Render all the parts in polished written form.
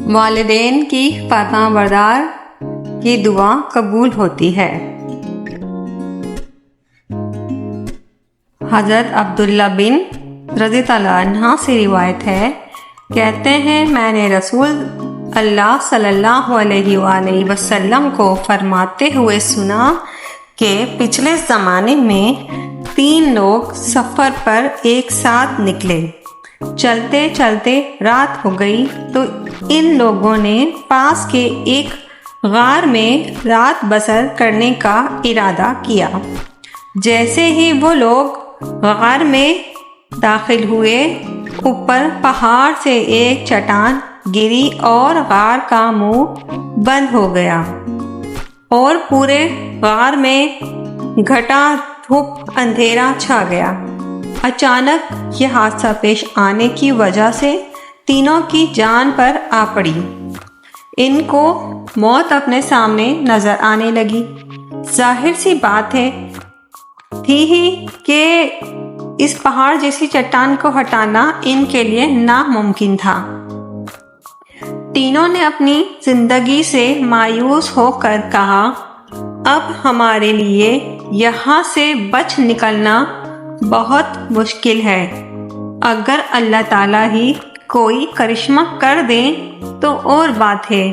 والدین کی فرما بردار کی دعا قبول ہوتی ہے۔ حضرت عبداللہ بن رضی اللہ عنہ سے روایت ہے، کہتے ہیں میں نے رسول اللہ صلی اللہ علیہ وآلہ وسلم کو فرماتے ہوئے سنا کہ پچھلے زمانے میں 3 لوگ سفر پر ایک ساتھ نکلے۔ چلتے چلتے رات ہو گئی تو ان لوگوں نے پاس کے ایک غار میں رات بسر کرنے کا ارادہ کیا۔ جیسے ہی وہ لوگ غار میں داخل ہوئے، اوپر پہاڑ سے ایک چٹان گری اور غار کا منہ بند ہو گیا اور پورے غار میں گھٹا دھوپ اندھیرا چھا گیا۔ اچانک یہ حادثہ پیش آنے کی وجہ سے تینوں کی جان پر آ پڑی۔ ان کو موت اپنے سامنے نظر آنے لگی۔ ظاہر سی بات تھی ہی کہ اس پہاڑ جیسی چٹان کو ہٹانا ان کے لیے ناممکن تھا۔ تینوں نے اپنی زندگی سے مایوس ہو کر کہا، اب ہمارے لیے یہاں سے بچ نکلنا بہت مشکل ہے۔ اگر اللہ تعالیٰ ہی کوئی کرشمہ کر دے تو اور بات ہے۔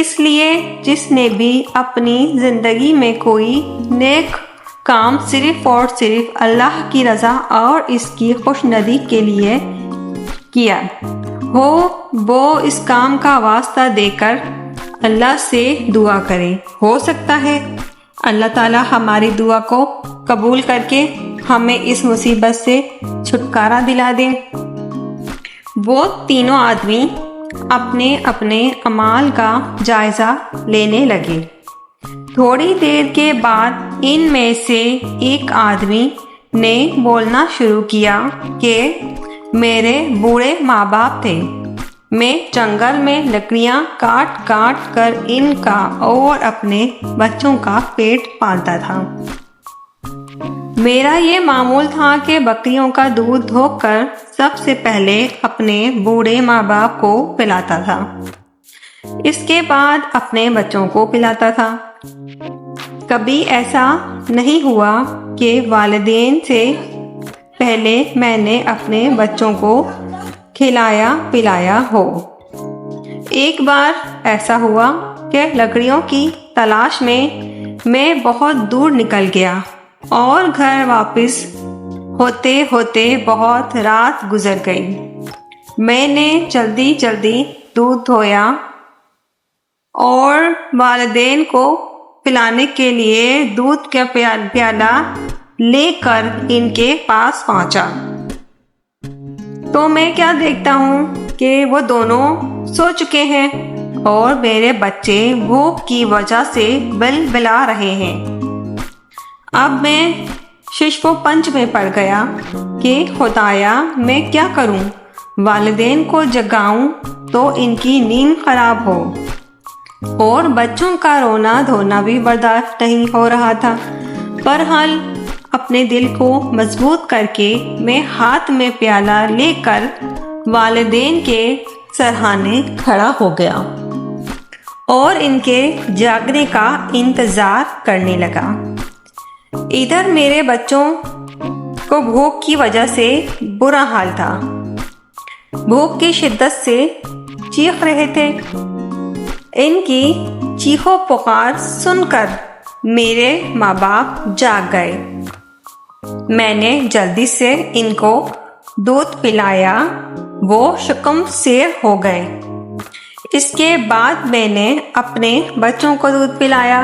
اس لیے جس نے بھی اپنی زندگی میں کوئی نیک کام صرف اور صرف اللہ کی رضا اور اس کی خوشنودی کے لیے کیا ہو، وہ اس کام کا واسطہ دے کر اللہ سے دعا کرے۔ ہو سکتا ہے اللہ تعالیٰ ہماری دعا کو قبول کر کے ہمیں اس مصیبت سے چھٹکارا دلا دے۔ وہ تینوں آدمی اپنے اپنے اعمال کا جائزہ لینے لگے۔ تھوڑی دیر کے بعد ان میں سے ایک آدمی نے بولنا شروع کیا کہ میرے بوڑھے ماں باپ تھے۔ میں جنگل میں لکڑیاں کاٹ کاٹ کر ان کا اور اپنے بچوں کا پیٹ پالتا تھا۔ میرا یہ معمول تھا کہ بکریوں کا دودھ دھو کر سب سے پہلے اپنے بوڑھے ماں باپ کو پلاتا تھا، اس کے بعد اپنے بچوں کو پلاتا تھا۔ کبھی ایسا نہیں ہوا کہ والدین سے پہلے میں نے اپنے بچوں کو کھلایا پلایا ہو۔ ایک بار ایسا ہوا کہ لکڑیوں کی تلاش میں بہت دور نکل گیا اور گھر واپس ہوتے ہوتے بہت رات گزر گئی۔ میں نے جلدی جلدی دودھ دھویا اور والدین کو پلانے کے لیے دودھ کا پیالہ لے کر ان کے پاس پہنچا تو میں کیا دیکھتا ہوں کہ وہ دونوں سو چکے ہیں اور میرے بچے بھوک کی وجہ سے بل بلا رہے ہیں۔ اب میں شش و پنج میں پڑ گیا کہ خدایا میں کیا کروں، والدین کو جگاؤں تو ان کی نیند خراب ہو اور بچوں کا رونا دھونا بھی برداشت نہیں ہو رہا تھا۔ بہرحال اپنے دل کو مضبوط کر کے میں ہاتھ میں پیالہ لے کر والدین کے سرہانے کھڑا ہو گیا اور ان کے جاگنے کا انتظار کرنے لگا۔ ادھر میرے بچوں کو بھوک کی وجہ سے برا حال تھا، بھوک کی شدت سے چیخ رہے تھے۔ ان کی چیخو پکار سن کر میرے ماں باپ جاگ گئے۔ میں نے جلدی سے ان کو دودھ پلایا، وہ شکم سیر ہو گئے۔ اس کے بعد میں نے اپنے بچوں کو دودھ پلایا،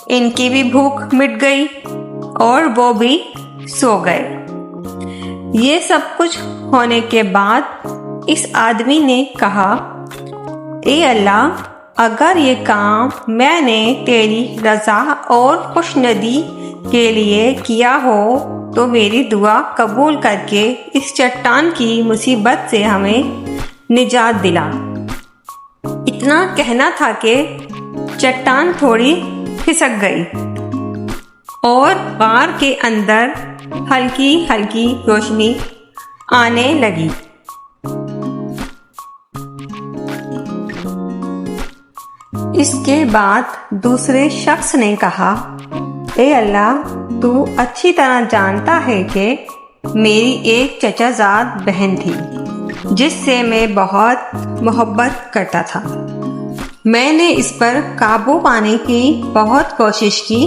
ان کی بھی بھوک مٹ گئی اور وہ بھی سو گئے۔ یہ سب کچھ ہونے کے بعد اس آدمی نے کہا، اے اللہ، اگر یہ کام میں نے تیری رضا اور خوشنودی کے لیے کیا ہو تو میری دعا قبول کر کے اس چٹان کی مصیبت سے ہمیں نجات دلا۔ اتنا کہنا تھا کہ چٹان تھوڑی کھسک گئی اور غار کے اندر ہلکی ہلکی روشنی آنے لگی۔ اس کے بعد دوسرے شخص نے کہا، اے اللہ، تو اچھی طرح جانتا ہے کہ میری ایک چچا زاد بہن تھی جس سے میں بہت محبت کرتا تھا۔ میں نے اس پر قابو پانے کی بہت کوشش کی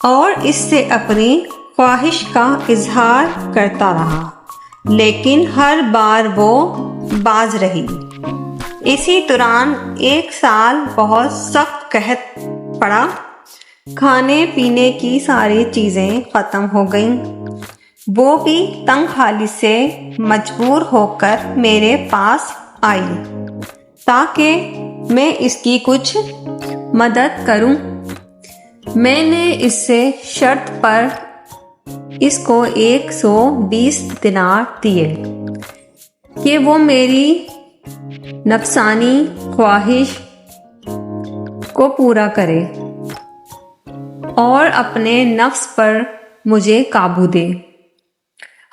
اور اس سے اپنی خواہش کا اظہار کرتا رہا، لیکن ہر بار وہ باز رہی۔ اسی دوران ایک سال بہت سخت قحط پڑا، کھانے پینے کی ساری چیزیں ختم ہو گئیں۔ وہ بھی تنگ حالی سے مجبور ہو کر میرے پاس آئی تاکہ میں اس کی کچھ مدد کروں۔ میں نے اس سے شرط پر اس کو 120 دینار دیے کہ وہ میری نفسانی خواہش کو پورا کرے اور اپنے نفس پر مجھے قابو دے۔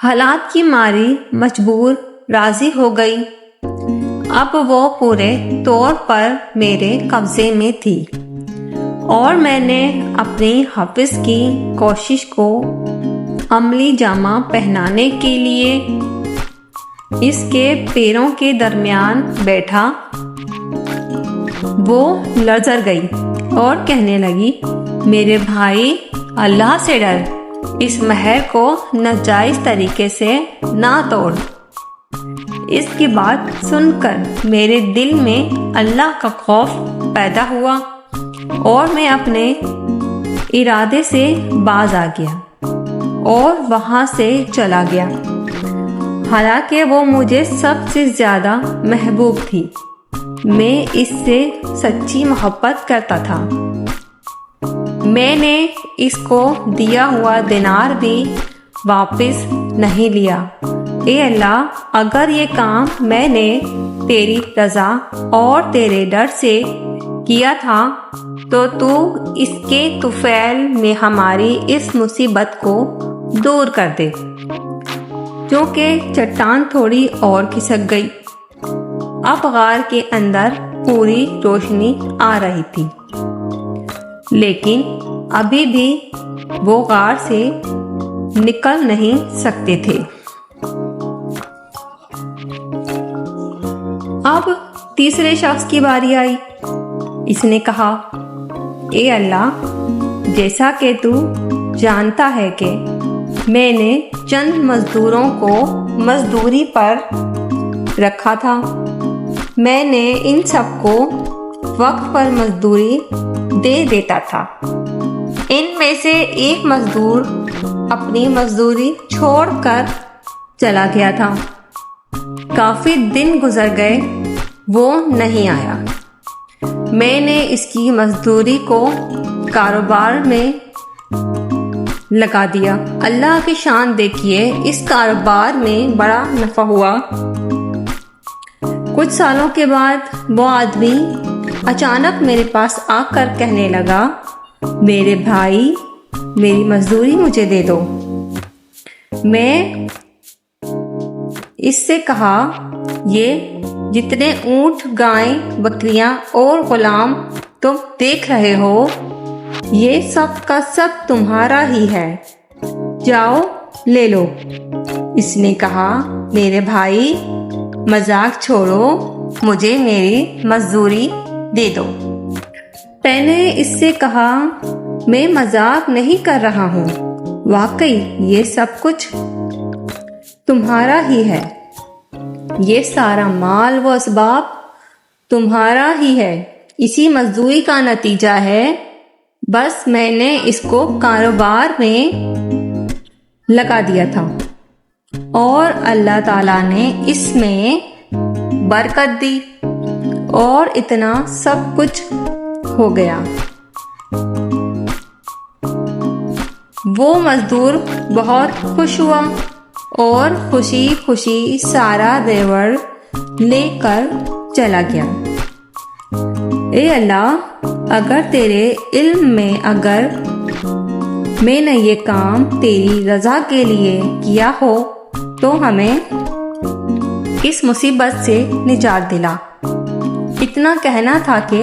حالات کی ماری مجبور راضی ہو گئی۔ اب وہ پورے طور پر میرے قبضے میں تھی اور میں نے اپنی حافظ کی کوشش کو عملی جامہ پہنانے کے لیے اس کے پیروں کے درمیان بیٹھا۔ وہ لرزر گئی اور کہنے لگی، میرے بھائی، اللہ سے ڈر، اس مہر کو ناجائز طریقے سے نہ توڑ۔ اس کی بات سن کر میرے دل میں اللہ کا خوف پیدا ہوا اور میں اپنے ارادے سے باز آ گیا اور وہاں سے چلا گیا، حالانکہ وہ مجھے سب سے زیادہ محبوب تھی۔ میں اس سے سچی محبت کرتا تھا۔ میں نے اس کو دیا ہوا دینار بھی واپس نہیں لیا۔ اے اللہ، اگر یہ کام میں نے تیری رضا اور تیرے ڈر سے کیا تھا تو اس کے طفیل میں ہماری اس مصیبت کو دور کر دے۔ کیونکہ چٹان تھوڑی اور کھسک گئی، اب غار کے اندر پوری روشنی آ رہی تھی، لیکن ابھی بھی وہ غار سے نکل نہیں سکتے تھے۔ اب تیسرے شخص کی باری آئی۔ اس نے کہا، اے اللہ، جیسا کہ تو جانتا ہے کہ میں نے چند مزدوروں کو مزدوری پر رکھا تھا۔ میں نے ان سب کو وقت پر مزدوری دے دیتا تھا۔ ان میں سے ایک مزدور اپنی مزدوری چھوڑ کر چلا گیا تھا۔ کافی دن گزر گئے، وہ نہیں آیا۔ میں نے اس کی مزدوری کو کاروبار میں لگا دیا۔ اللہ کی شان دیکھیے، اس کاروبار میں بڑا نفع ہوا۔ کچھ سالوں کے بعد وہ آدمی اچانک میرے پاس آ کر کہنے لگا، میرے بھائی، میری مزدوری مجھے دے دو۔ میں اس سے کہا، یہ جتنے اونٹ، گائیں، بکریاں اور غلام تم دیکھ رہے ہو، یہ سب کا سب تمہارا ہی ہے، جاؤ لے لو۔ اس نے کہا، میرے بھائی، مذاق چھوڑو، مجھے میری مزدوری دے دو۔ میں نے اس سے کہا، میں مذاق نہیں کر رہا ہوں، واقعی یہ سب کچھ تمہارا ہی ہے، یہ سارا مال و اسباب تمہارا ہی ہے، اسی مزدوری کا نتیجہ ہے، بس میں نے اس کو کاروبار میں لگا دیا تھا اور اللہ تعالیٰ نے اس میں برکت دی اور اتنا سب کچھ ہو گیا۔ وہ مزدور بہت خوش ہوا اور خوشی خوشی سارا زیور لے کر چلا گیا۔ اے اللہ، اگر تیرے علم میں اگر میں نے یہ کام تیری رضا کے لیے کیا ہو تو ہمیں اس مصیبت سے نجات دلا۔ اتنا کہنا تھا کہ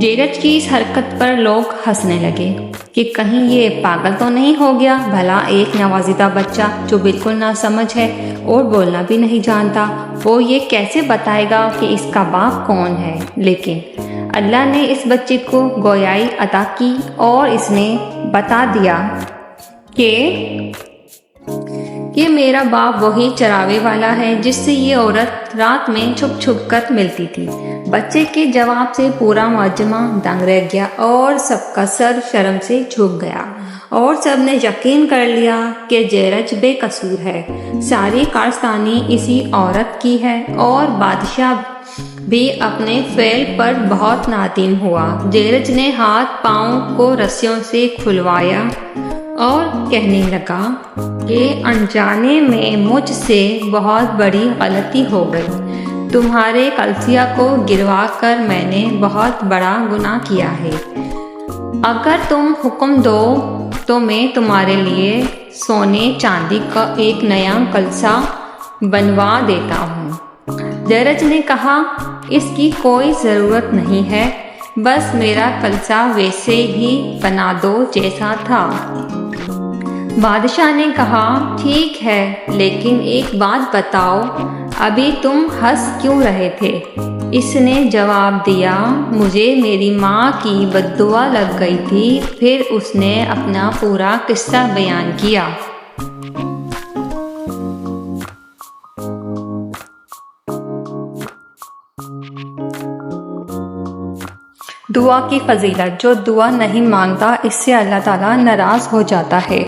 جیرج کی اس حرکت پر لوگ ہنسنے لگے کہ کہیں یہ پاگل تو نہیں ہو گیا، بھلا ایک نوازیدہ بچہ جو بالکل ناسمجھ ہے اور بولنا بھی نہیں جانتا، وہ یہ کیسے بتائے گا کہ اس کا باپ کون ہے؟ لیکن اللہ نے اس بچے کو گویائی عطا کی اور اس نے بتا دیا کہ میرا باپ وہی چراوے والا ہے جس سے یہ عورت رات میں چھپ چھپ کر ملتی تھی۔ بچے کے جواب سے پورا مجمع دنگ رہ گیا اور سب کا سر شرم سے جھک گیا اور سب نے یقین کر لیا کہ جیرج بے قصور ہے، ساری کارستانی اسی عورت کی ہے، اور بادشاہ بھی اپنے فعل پر بہت نادم ہوا۔ جیرج نے ہاتھ پاؤں کو رسیوں سے کھلوایا اور کہنے لگا کہ انجانے میں مجھ سے بہت بڑی غلطی ہو گئی، تمہارے کلسیہ کو گروا کر میں نے بہت بڑا گناہ کیا ہے۔ اگر تم حکم دو تو میں تمہارے لیے سونے چاندی کا ایک نیا کلسا بنوا دیتا ہوں۔ جیرج نے کہا، اس کی کوئی ضرورت نہیں ہے، بس میرا کلسا ویسے ہی بنا دو جیسا تھا۔ بادشاہ نے کہا، ٹھیک ہے، لیکن ایک بات بتاؤ، ابھی تم ہنس کیوں رہے تھے؟ اس نے جواب دیا، مجھے میری ماں کی بد دعا لگ گئی تھی۔ پھر اس نے اپنا پورا قصہ بیان کیا۔ دعا کی فضیلت۔ جو دعا نہیں مانگتا اس سے اللہ تعالیٰ ناراض ہو جاتا ہے۔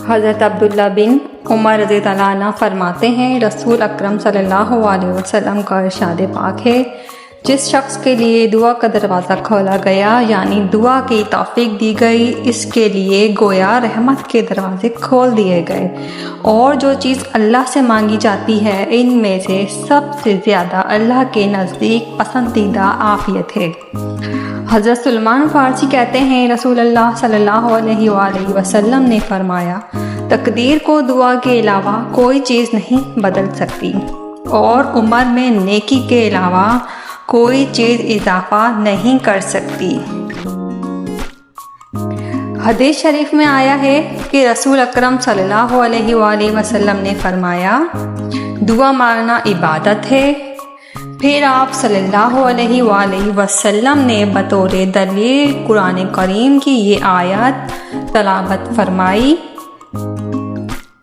حضرت عبداللہ بن عمر رضی اللہ عنہ فرماتے ہیں، رسول اکرم صلی اللہ علیہ وسلم کا ارشاد پاک ہے، جس شخص کے لیے دعا کا دروازہ کھولا گیا، یعنی دعا کی توفیق دی گئی، اس کے لیے گویا رحمت کے دروازے کھول دیے گئے، اور جو چیز اللہ سے مانگی جاتی ہے ان میں سے سب سے زیادہ اللہ کے نزدیک پسندیدہ عافیت ہے۔ حضرت سلمان فارسی کہتے ہیں، رسول اللہ صلی اللہ علیہ وآلہ وسلم نے فرمایا، تقدیر کو دعا کے علاوہ کوئی چیز نہیں بدل سکتی، اور عمر میں نیکی کے علاوہ کوئی چیز اضافہ نہیں کر سکتی۔ حدیث شریف میں آیا ہے کہ رسول اکرم صلی اللہ علیہ وآلہ وسلم نے فرمایا، دعا مانگنا عبادت ہے۔ پھر آپ صلی اللہ علیہ وآلہ وسلم نے بطور دلیل قرآن کریم کی یہ آیت تلاوت فرمائی۔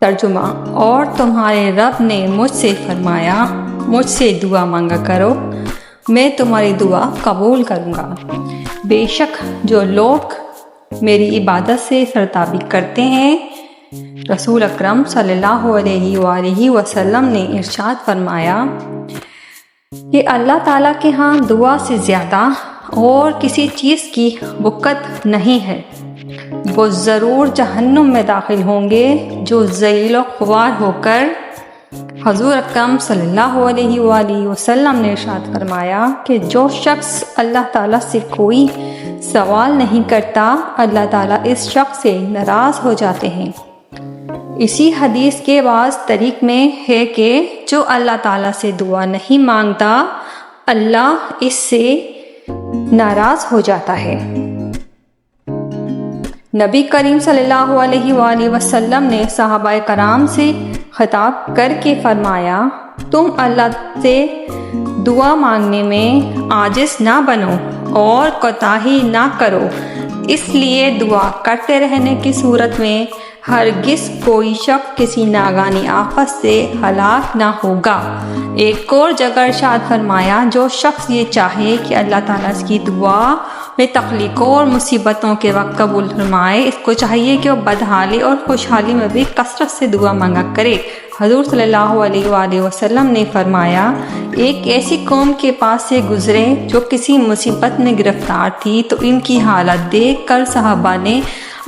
ترجمہ، اور تمہارے رب نے مجھ سے فرمایا، مجھ سے دعا مانگا کرو، میں تمہاری دعا قبول کروں گا۔ بے شک جو لوگ میری عبادت سے سرتابی کرتے ہیں، رسول اکرم صلی اللہ علیہ وآلہ وسلم نے ارشاد فرمایا کہ اللہ تعالیٰ کے ہاں دعا سے زیادہ اور کسی چیز کی وقت نہیں ہے، وہ ضرور جہنم میں داخل ہوں گے۔ جو ذلیل و خوار ہو کر حضور اکرم صلی اللہ علیہ وآلہ وسلم نے ارشاد فرمایا کہ جو شخص اللہ تعالیٰ سے کوئی سوال نہیں کرتا، اللہ تعالیٰ اس شخص سے ناراض ہو جاتے ہیں۔ اسی حدیث کے بعض طریق میں ہے کہ جو اللہ تعالیٰ سے دعا نہیں مانگتا، اللہ اس سے ناراض ہو جاتا ہے۔ نبی کریم صلی اللہ علیہ وآلہ وسلم نے صحابہ کرام سے خطاب کر کے فرمایا، تم اللہ سے دعا مانگنے میں عاجز نہ بنو اور کوتاہی نہ کرو، اس لیے دعا کرتے رہنے کی صورت میں ہرگز کوئی شخص کسی ناگانی آفت سے ہلاک نہ ہوگا۔ ایک اور جگہ ارشاد فرمایا، جو شخص یہ چاہے کہ اللہ تعالیٰ اس کی دعا میں تکلیفوں اور مصیبتوں کے وقت قبول فرمائے، اس کو چاہیے کہ وہ بدحالی اور خوشحالی میں بھی کثرت سے دعا مانگا کرے۔ حضور صلی اللہ علیہ وآلہ وسلم نے فرمایا، ایک ایسی قوم کے پاس سے گزرے جو کسی مصیبت میں گرفتار تھی، تو ان کی حالت دیکھ کر صحابہ نے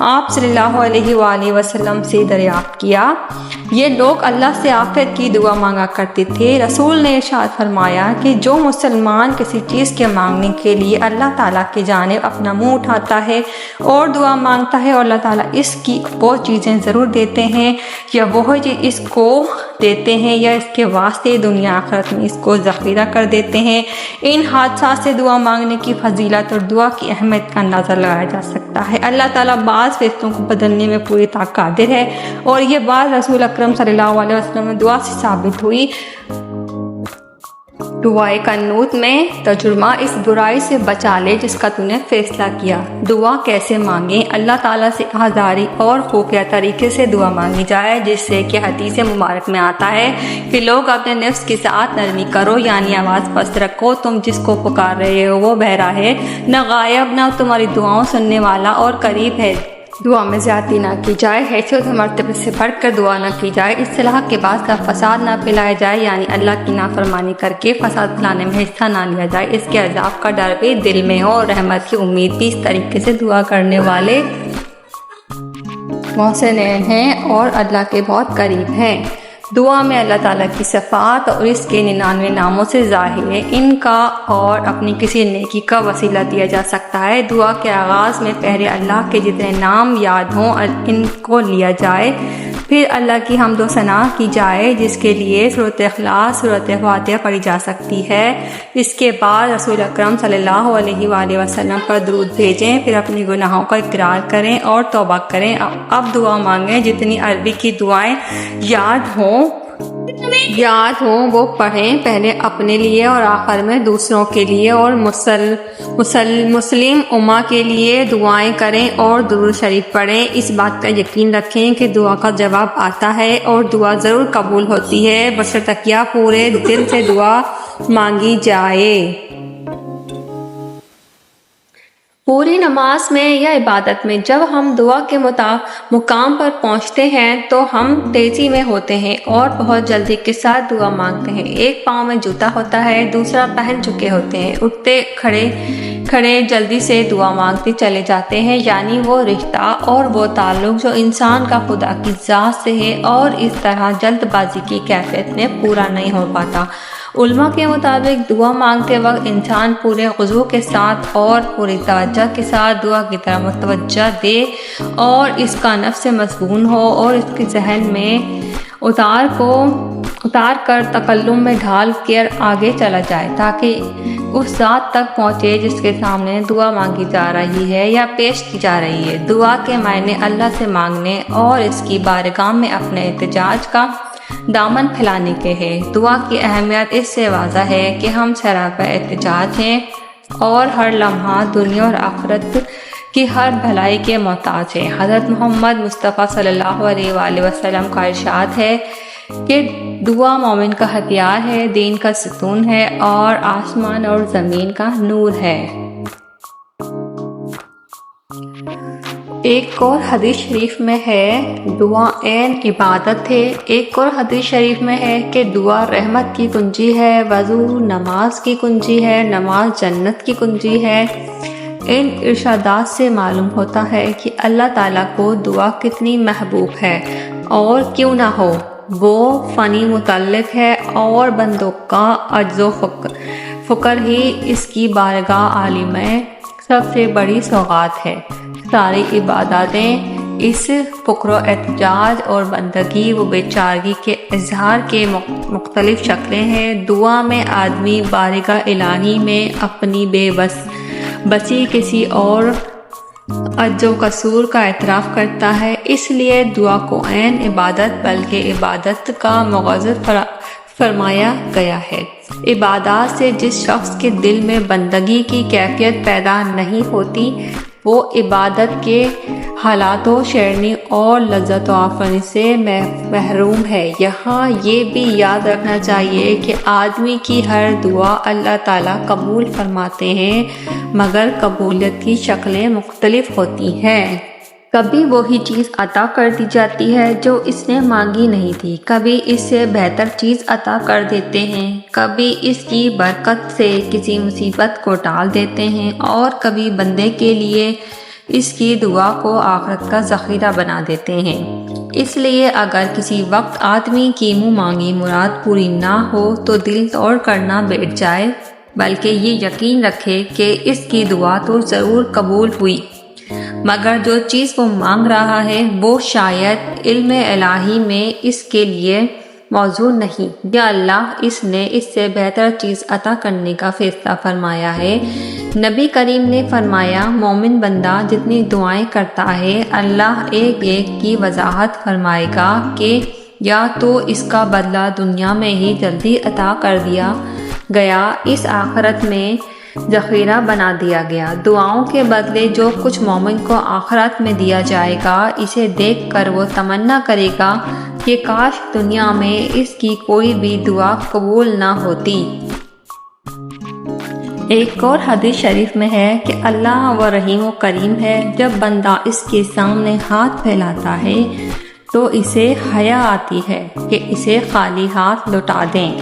آپ صلی اللہ علیہ وآلہ وسلم سے دریافت کیا، یہ لوگ اللہ سے عافیت کی دعا مانگا کرتے تھے۔ رسول نے ارشاد فرمایا کہ جو مسلمان کسی چیز کے مانگنے کے لیے اللہ تعالیٰ کی جانب اپنا منہ اٹھاتا ہے اور دعا مانگتا ہے اور اللہ تعالیٰ اس کی وہ چیزیں ضرور دیتے ہیں یا وہ چیز اس کو دیتے ہیں یا اس کے واسطے دنیا آخرت میں اس کو ذخیرہ کر دیتے ہیں۔ ان حادثات سے دعا مانگنے کی فضیلت اور دعا کی اہمیت کا اندازہ لگایا جا سکتا ہے۔ اللہ تعالیٰ بعض فرشتوں کو بدلنے میں پوری طاقت قادر ہے اور یہ بات رسول اکرم صلی اللہ علیہ وسلم میں دعا سے ثابت ہوئی۔ دعائے قنوت میں ترجمہ، اس برائی سے بچا لے جس کا تو نے فیصلہ کیا۔ دعا کیسے مانگیں؟ اللہ تعالیٰ سے آزاری اور خفیہ طریقے سے دعا مانگی جائے، جس سے کہ حدیث مبارک میں آتا ہے کہ لوگ اپنے نفس کے ساتھ نرمی کرو، یعنی آواز پست رکھو، تم جس کو پکار رہے ہو وہ بہرا ہے، نہ غائب نہ تمہاری دعاؤں سننے والا اور قریب ہے۔ دعا میں زیادتی نہ کی جائے، حیثیت و مرتبے سے بڑھ کر دعا نہ کی جائے، اصلاح کے بعد کا فساد نہ پھیلایا جائے، یعنی اللہ کی نافرمانی کر کے فساد پھیلانے میں حصہ نہ لیا جائے، اس کے عذاب کا ڈر بھی دل میں ہو اور رحمت کی امید بھی۔ اس طریقے سے دعا کرنے والے محسن ہیں اور اللہ کے بہت قریب ہیں۔ دعا میں اللہ تعالیٰ کی صفات اور اس کے 99 ناموں سے ظاہر ہے، ان کا اور اپنی کسی نیکی کا وسیلہ دیا جا سکتا ہے۔ دعا کے آغاز میں پہلے اللہ کے جتنے نام یاد ہوں ان کو لیا جائے، پھر اللہ کی حمد و ثنا کی جائے، جس کے لیے سورۃ اخلاص، سورۃ فاتحہ پڑھی جا سکتی ہے۔ اس کے بعد رسول اکرم صلی اللہ علیہ وآلہ وسلم پر درود بھیجیں، پھر اپنی گناہوں کا اقرار کریں اور توبہ کریں۔ اب دعا مانگیں، جتنی عربی کی دعائیں یاد ہوں وہ پڑھیں، پہلے اپنے لیے اور آخر میں دوسروں کے لیے اور مسلم امہ کے لیے دعائیں کریں اور درود شریف پڑھیں۔ اس بات کا یقین رکھیں کہ دعا کا جواب آتا ہے اور دعا ضرور قبول ہوتی ہے، بشرطیکہ پورے دل سے دعا مانگی جائے۔ پوری نماز میں یا عبادت میں جب ہم دعا کے مقام پر پہنچتے ہیں تو ہم تیزی میں ہوتے ہیں اور بہت جلدی کے ساتھ دعا مانگتے ہیں۔ ایک پاؤں میں جوتا ہوتا ہے، دوسرا پہن چکے ہوتے ہیں، اٹھتے کھڑے جلدی سے دعا مانگتے چلے جاتے ہیں، یعنی وہ رشتہ اور وہ تعلق جو انسان کا خدا کی ذات سے ہے اور اس طرح جلد بازی کی کیفیت میں پورا نہیں ہو پاتا۔ علماء کے مطابق دعا مانگتے وقت انسان پورے خضوع کے ساتھ اور پوری توجہ کے ساتھ دعا کی طرف متوجہ دے اور اس کا نفس مضبوط ہو اور اس کے ذہن میں اتار کر تکلم میں ڈھال کر آگے چلا جائے، تاکہ اس ذات تک پہنچے جس کے سامنے دعا مانگی جا رہی ہے یا پیش کی جا رہی ہے۔ دعا کے معنی اللہ سے مانگنے اور اس کی بارگاہ میں اپنے احتجاج کا دامن پھیلانے کے ہیں۔ دعا کی اہمیت اس سے واضح ہے کہ ہم سراپا احتجاج ہیں اور ہر لمحہ دنیا اور آخرت کی ہر بھلائی کے محتاج ہیں۔ حضرت محمد مصطفیٰ صلی اللہ علیہ وآلہ وسلم کا ارشاد ہے کہ دعا مومن کا ہتھیار ہے، دین کا ستون ہے اور آسمان اور زمین کا نور ہے۔ ایک اور حدیث شریف میں ہے دعا عین عبادت ہے، ایک اور حدیث شریف میں ہے کہ دعا رحمت کی کنجی ہے، وضو نماز کی کنجی ہے، نماز جنت کی کنجی ہے۔ ان ارشادات سے معلوم ہوتا ہے کہ اللہ تعالیٰ کو دعا کتنی محبوب ہے، اور کیوں نہ ہو، وہ فانی متعلق ہے اور بندوں کا عجز و فقر ہی اس کی بارگاہ عالی میں سب سے بڑی سوغات ہے۔ ساری عباداتیں اس فقر و احتجاج اور بندگی و بیچارگی کے اظہار کے مختلف شکلیں ہیں۔ دعا میں آدمی بارگاہ الہی میں اپنی بسی کسی اور عجز و قصور کا اعتراف کرتا ہے، اس لیے دعا کو عین عبادت بلکہ عبادت کا مغذر فرمایا گیا ہے۔ عبادات سے جس شخص کے دل میں بندگی کی کیفیت پیدا نہیں ہوتی وہ عبادت کے حالات و شیرنی اور لذت و آفرین سے محروم ہے۔ یہاں یہ بھی یاد رکھنا چاہیے کہ آدمی کی ہر دعا اللہ تعالیٰ قبول فرماتے ہیں، مگر قبولیت کی شکلیں مختلف ہوتی ہیں۔ کبھی وہی چیز عطا کر دی جاتی ہے جو اس نے مانگی نہیں تھی، کبھی اس سے بہتر چیز عطا کر دیتے ہیں، کبھی اس کی برکت سے کسی مصیبت کو ٹال دیتے ہیں، اور کبھی بندے کے لیے اس کی دعا کو آخرت کا ذخیرہ بنا دیتے ہیں۔ اس لیے اگر کسی وقت آدمی کی منہ مانگی مراد پوری نہ ہو تو دل توڑ کر نہ بیٹھ جائے، بلکہ یہ یقین رکھے کہ اس کی دعا تو ضرور قبول ہوئی، مگر جو چیز وہ مانگ رہا ہے وہ شاید علم الہی میں اس کے لیے موضوع نہیں، یا اللہ اس نے اس سے بہتر چیز عطا کرنے کا فیصلہ فرمایا ہے۔ نبی کریم نے فرمایا مومن بندہ جتنی دعائیں کرتا ہے اللہ ایک ایک کی وضاحت فرمائے گا کہ یا تو اس کا بدلہ دنیا میں ہی جلدی عطا کر دیا گیا، اس آخرت میں ذخیرہ بنا دیا گیا۔ دعاؤں کے بدلے جو کچھ مومن کو آخرت میں دیا جائے گا اسے دیکھ کر وہ تمنا کرے گا کہ کاش دنیا میں اس کی کوئی بھی دعا قبول نہ ہوتی۔ ایک اور حدیث شریف میں ہے کہ اللہ وہ رحیم و کریم ہے، جب بندہ اس کے سامنے ہاتھ پھیلاتا ہے تو اسے حیا آتی ہے کہ اسے خالی ہاتھ لوٹا دیں۔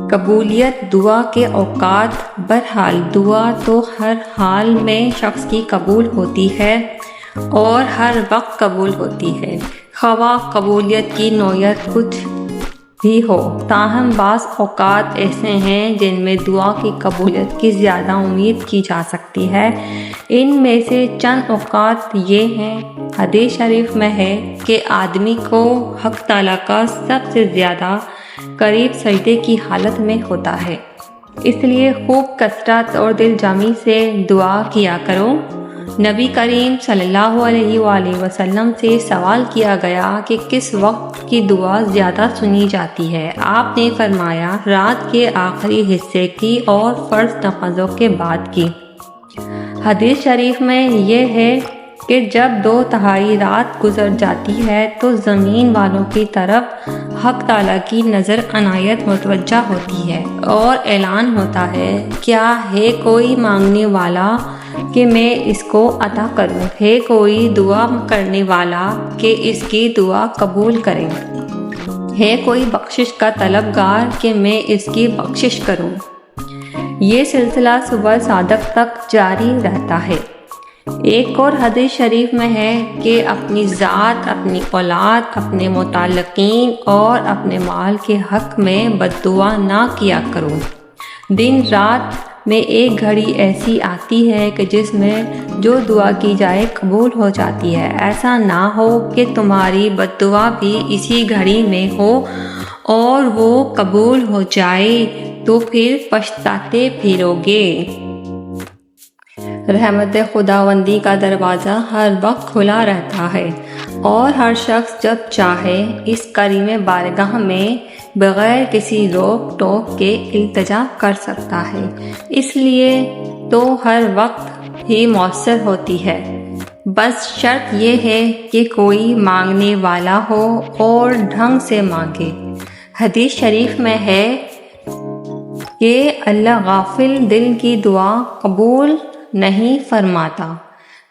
قبولیت دعا کے اوقات، بہرحال دعا تو ہر حال میں شخص کی قبول ہوتی ہے اور ہر وقت قبول ہوتی ہے، خواہ قبولیت کی نوعیت کچھ بھی ہو۔ تاہم بعض اوقات ایسے ہیں جن میں دعا کی قبولیت کی زیادہ امید کی جا سکتی ہے۔ ان میں سے چند اوقات یہ ہیں۔ حدیث شریف میں ہے کہ آدمی کو حق تعالیٰ کا سب سے زیادہ قریب سجدے کی حالت میں ہوتا ہے، اس لیے خوب کثرت اور دل جمی سے دعا کیا کرو۔ نبی کریم صلی اللہ علیہ وآلہ وسلم سے سوال کیا گیا کہ کس وقت کی دعا زیادہ سنی جاتی ہے؟ آپ نے فرمایا رات کے آخری حصے کی اور فرض نمازوں کے بعد کی۔ حدیث شریف میں یہ ہے کہ جب 2/3 رات گزر جاتی ہے تو زمین والوں کی طرف حق تعالیٰ کی نظر عنایت متوجہ ہوتی ہے اور اعلان ہوتا ہے کیا ہے کوئی مانگنے والا کہ میں اس کو عطا کروں، ہے کوئی دعا کرنے والا کہ اس کی دعا قبول کرے، ہے کوئی بخشش کا طلبگار کہ میں اس کی بخشش کروں۔ یہ سلسلہ صبح صادق تک جاری رہتا ہے۔ ایک اور حدیث شریف میں ہے کہ اپنی ذات، اپنی اولاد، اپنے متعلقین اور اپنے مال کے حق میں بد دعا نہ کیا کرو۔ دن رات میں ایک گھڑی ایسی آتی ہے کہ جس میں جو دعا کی جائے قبول ہو جاتی ہے، ایسا نہ ہو کہ تمہاری بد دعا بھی اسی گھڑی میں ہو اور وہ قبول ہو جائے تو پھر پچھتاتے پھرو گے۔ رحمت خداوندی کا دروازہ ہر وقت کھلا رہتا ہے اور ہر شخص جب چاہے اس کریم بارگاہ میں بغیر کسی روک ٹوک کے التجا کر سکتا ہے، اس لیے تو ہر وقت ہی مؤثر ہوتی ہے۔ بس شرط یہ ہے کہ کوئی مانگنے والا ہو اور ڈھنگ سے مانگے۔ حدیث شریف میں ہے کہ اللہ غافل دل کی دعا قبول نہیں فرماتا۔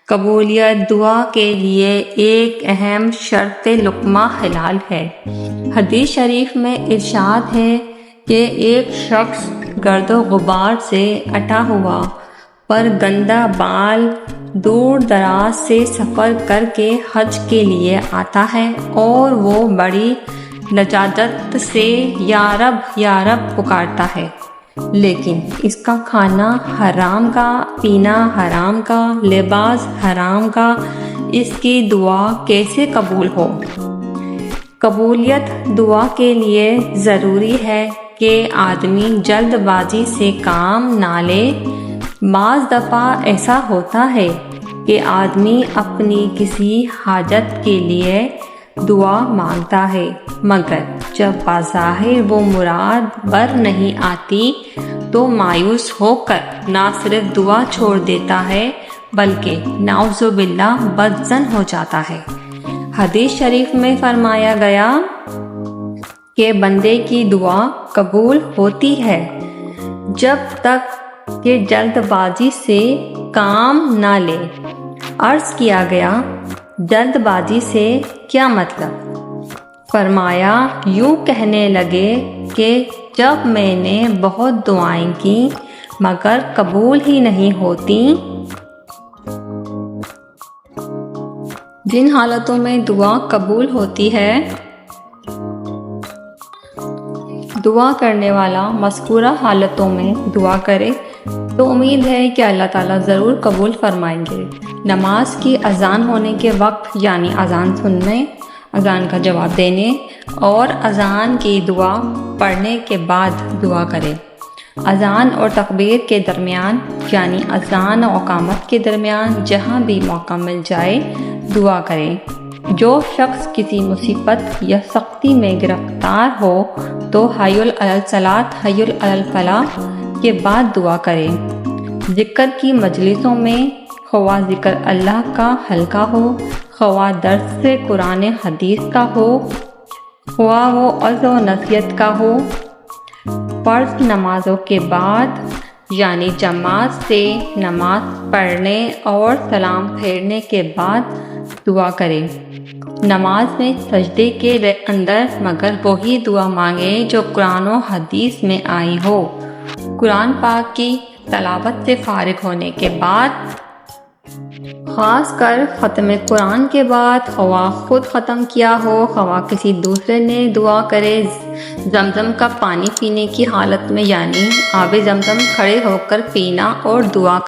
قبولیت دعا کے لیے ایک اہم شرط لقمہ حلال ہے۔ حدیث شریف میں ارشاد ہے کہ ایک شخص گرد و غبار سے اٹا ہوا پر گندا بال دور دراز سے سفر کر کے حج کے لیے آتا ہے اور وہ بڑی لجاجت سے یا رب پکارتا ہے، لیکن اس کا کھانا حرام کا، پینا حرام کا، لباس حرام کا، اس کی دعا کیسے قبول ہو؟ قبولیت دعا کے لیے ضروری ہے کہ آدمی جلد بازی سے کام نہ لے۔ بعض دفعہ ایسا ہوتا ہے کہ آدمی اپنی کسی حاجت کے لیے دعا مانگتا ہے مگر جب بظاہر وہ مراد بر نہیں آتی تو مایوس ہو کر نہ صرف دعا چھوڑ دیتا ہے بلکہ نعوذ باللہ بدظن ہو جاتا ہے۔ حدیث شریف میں فرمایا گیا کہ بندے کی دعا قبول ہوتی ہے جب تک کہ جلد بازی سے کام نہ لے۔ عرض کیا گیا جلد بازی سے کیا مطلب؟ فرمایا یوں کہنے لگے کہ جب میں نے بہت دعائیں کی مگر قبول ہی نہیں ہوتی۔ جن حالتوں میں دعا قبول ہوتی ہے، دعا کرنے والا مذکورہ حالتوں میں دعا کرے تو امید ہے کہ اللہ تعالیٰ ضرور قبول فرمائیں گے۔ نماز کی اذان ہونے کے وقت یعنی اذان سننے اذان کا جواب دینے اور اذان کی دعا پڑھنے کے بعد دعا کرے۔ اذان اور تکبیر کے درمیان یعنی اذان و اقامت کے درمیان جہاں بھی موقع مل جائے دعا کرے۔ جو شخص کسی مصیبت یا سختی میں گرفتار ہو تو حی علی الصلاۃ حی علی الفلاح کے بعد دعا کرے۔ ذکر کی مجلسوں میں خواہ ذکر اللہ کا حلقہ ہو، خواہ درس قرآن حدیث کا ہو، خواہ وہ عظ و نصیحت کا ہو، فرض نمازوں کے بعد یعنی جماعت سے نماز پڑھنے اور سلام پھیرنے کے بعد دعا کرے۔ نماز میں سجدے کے اندر مگر وہی دعا مانگے جو قرآن و حدیث میں آئی ہو۔ قرآن پاک کی تلاوت سے فارغ ہونے کے بعد خاص کر ختم قرآن کے بعد خواہ خود ختم کیا ہو خواہ کسی دوسرے نے دعا کرے، زمزم کا پانی پینے کی حالت میں یعنی آب زمزم کھڑے ہو کر پینا اور دعا